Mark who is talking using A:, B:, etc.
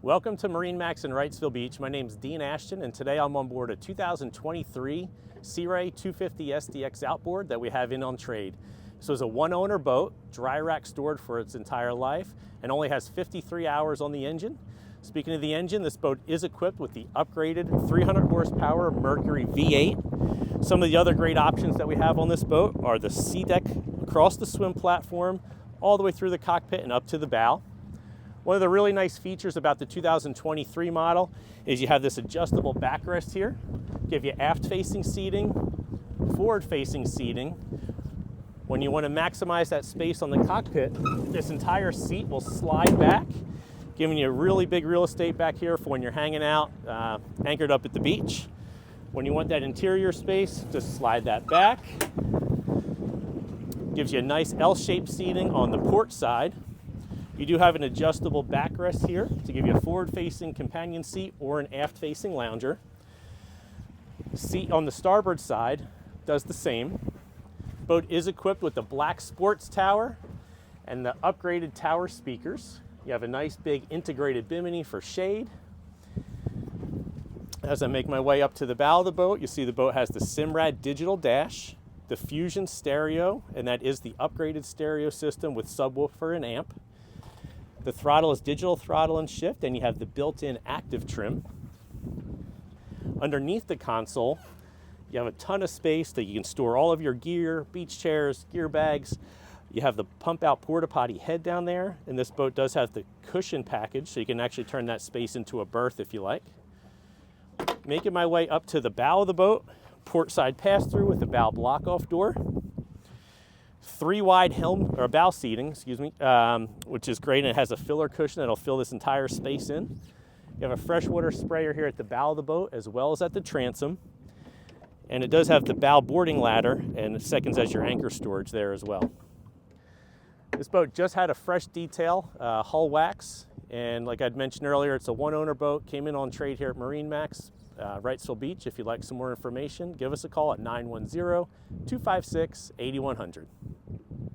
A: Welcome to MarineMax in Wrightsville Beach. My name is Dean Ashton, and today I'm on board a 2023 Sea Ray 250 SDX Outboard that we have in on trade. So it's a one-owner boat, dry rack stored for its entire life, and only has 53 hours on the engine. Speaking of the engine, this boat is equipped with the upgraded 300 horsepower Mercury V8. Some of the other great options that we have on this boat are the sea deck across the swim platform, all the way through the cockpit and up to the bow. One of the really nice features about the 2023 model is you have this adjustable backrest here, give you aft-facing seating, forward-facing seating. When you want to maximize that space on the cockpit, this entire seat will slide back, giving you really big real estate back here for when you're hanging out, anchored up at the beach. When you want that interior space, just slide that back. Gives you a nice L-shaped seating on the port side. You do have an adjustable backrest here to give you a forward-facing companion seat or an aft-facing lounger. Seat on the starboard side does the same. Boat is equipped with the black sports tower and the upgraded tower speakers. You have a nice big integrated bimini for shade. As I make my way up to the bow of the boat, you see the boat has the Simrad digital dash, the Fusion stereo, and that is the upgraded stereo system with subwoofer and amp. The throttle is digital throttle and shift, and you have the built-in active trim. Underneath the console, you have a ton of space that you can store all of your gear, beach chairs, gear bags. You have the pump-out porta-potty head down there, and this boat does have the cushion package, so you can actually turn that space into a berth if you like. Making my way up to the bow of the boat, port side pass-through with the bow block-off door. 3 wide bow seating, which is great, and it has a filler cushion that'll fill this entire space in. You have a freshwater sprayer here at the bow of the boat as well as at the transom, and it does have the bow boarding ladder and it seconds as your anchor storage there as well. This boat just had a fresh detail, hull wax, and like I'd mentioned earlier, it's a one-owner boat, came in on trade here at MarineMax Wrightsville Beach. If you'd like some more information, give us a call at 910-256-8100.